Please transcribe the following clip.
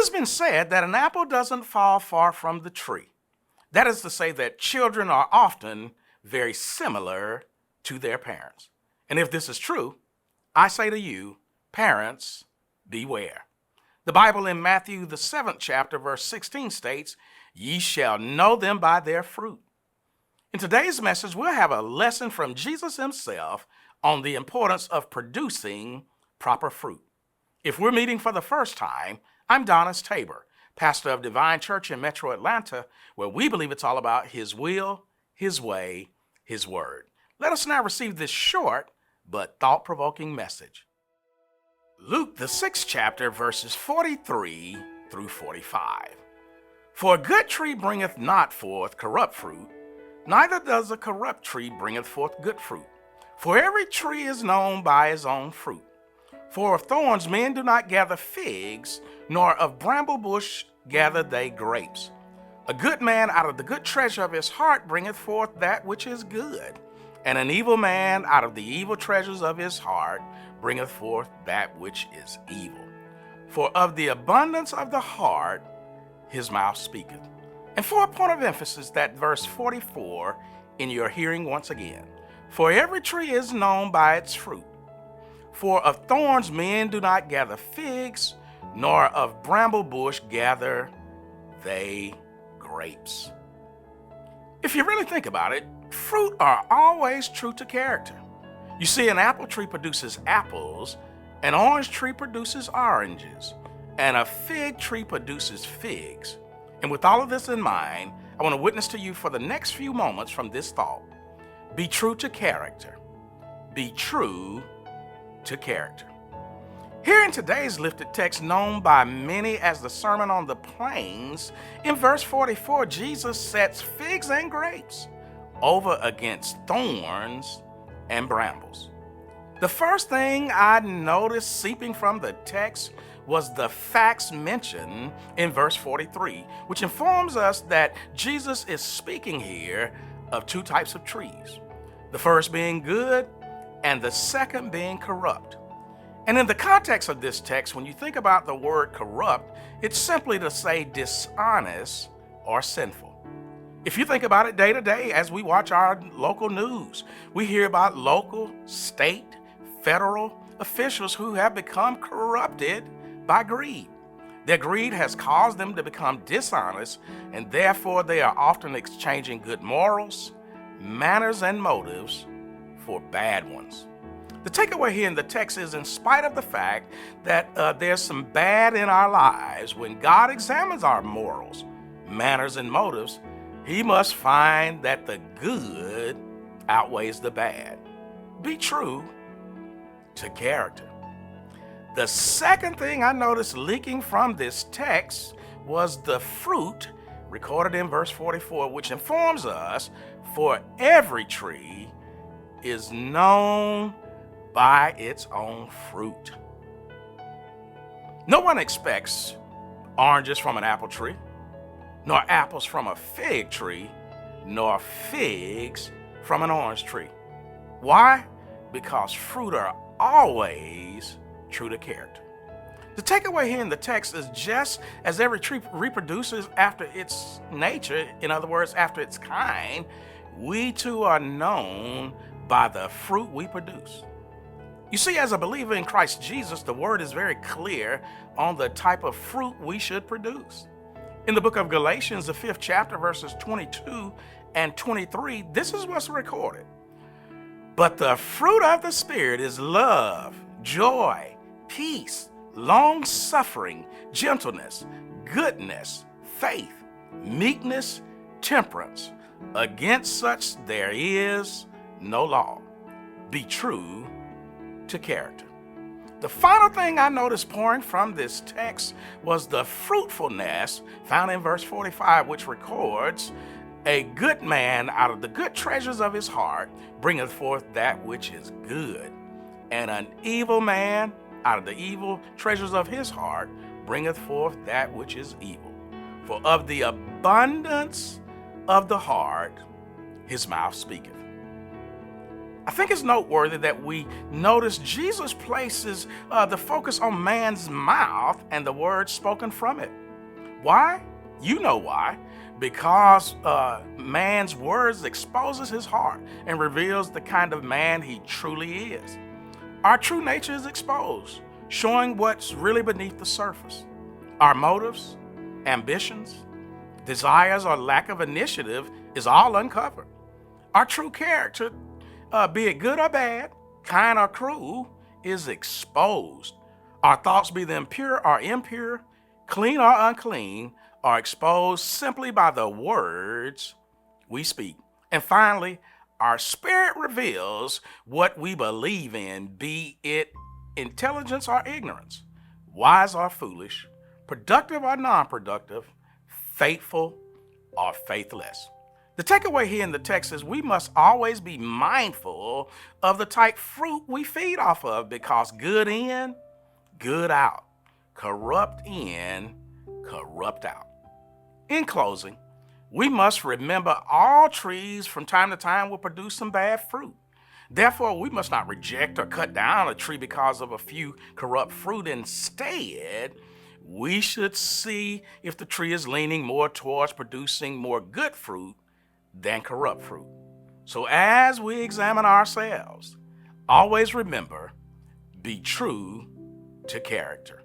has been said that an apple doesn't fall far from the tree. That is to say that children are often very similar to their parents. And if this is true, I say to you, parents, beware. The Bible in Matthew, the 7th chapter, verse 16 states, "Ye shall know them by their fruit." In today's message, we'll have a lesson from Jesus himself on the importance of producing proper fruit. If we're meeting for the first time, I'm Donnice Tabor, pastor of Divine Church in Metro Atlanta, where we believe it's all about His will, His way, His word. Let us now receive this short but thought-provoking message. Luke, the 6th chapter, verses 43 through 45. "For a good tree bringeth not forth corrupt fruit, neither does a corrupt tree bringeth forth good fruit. For every tree is known by his own fruit. For of thorns men do not gather figs, nor of bramble bush gather they grapes. A good man out of the good treasure of his heart bringeth forth that which is good, and an evil man out of the evil treasures of his heart bringeth forth that which is evil. For of the abundance of the heart his mouth speaketh." And for a point of emphasis, that verse 44 in your hearing once again. "For every tree is known by its fruit. For of thorns men do not gather figs, nor of bramble bush gather they grapes." If you really think about it, fruit are always true to character. You see, an apple tree produces apples, an orange tree produces oranges, and a fig tree produces figs. And with all of this in mind, I want to witness to you for the next few moments from this thought. Be true to character. Be true to character. Here in today's lifted text, known by many as the Sermon on the Plains, in verse 44, Jesus sets figs and grapes over against thorns and brambles. The first thing I noticed seeping from the text was the facts mentioned in verse 43, which informs us that Jesus is speaking here of two types of trees, the first being good and the second being corrupt. And in the context of this text, when you think about the word corrupt, it's simply to say dishonest or sinful. If you think about it day to day, as we watch our local news, we hear about local, state, federal officials who have become corrupted by greed. Their greed has caused them to become dishonest, and therefore they are often exchanging good morals, manners, and motives for bad ones. The takeaway here in the text is, in spite of the fact that there's some bad in our lives, when God examines our morals, manners, and motives, He must find that the good outweighs the bad. Be true to character. The second thing I noticed leaking from this text was the fruit recorded in verse 44, which informs us, for every tree is known by its own fruit. No one expects oranges from an apple tree, nor apples from a fig tree, nor figs from an orange tree. Why? Because fruit are always true to character. The takeaway here in the text is, just as every tree reproduces after its nature, in other words, after its kind, we too are known by the fruit we produce. You see, as a believer in Christ Jesus, the word is very clear on the type of fruit we should produce. In the book of Galatians, the 5th chapter, verses 22 and 23, this is what's recorded. "But the fruit of the Spirit is love, joy, peace, long-suffering, gentleness, goodness, faith, meekness, temperance. Against such there is no law." Be true to character. The final thing I noticed pouring from this text was the fruitfulness found in verse 45, which records, "A good man out of the good treasures of his heart bringeth forth that which is good, and an evil man out of the evil treasures of his heart bringeth forth that which is evil. For of the abundance of the heart his mouth speaketh." I think it's noteworthy that we notice Jesus places the focus on man's mouth and the words spoken from it. Why? You know why. Because man's words exposes his heart and reveals the kind of man he truly is. Our true nature is exposed, showing what's really beneath the surface. Our motives, ambitions, desires, or lack of initiative is all uncovered. Our true character, be it good or bad, kind or cruel, is exposed. Our thoughts, be them pure or impure, clean or unclean, are exposed simply by the words we speak. And finally, our spirit reveals what we believe in, be it intelligence or ignorance, wise or foolish, productive or non-productive, faithful or faithless. The takeaway here in the text is we must always be mindful of the type fruit we feed off of, because good in, good out, corrupt in, corrupt out. In closing, we must remember all trees from time to time will produce some bad fruit. Therefore, we must not reject or cut down a tree because of a few corrupt fruit. Instead, we should see if the tree is leaning more towards producing more good fruit than corrupt fruit. So as we examine ourselves, always remember, be true to character.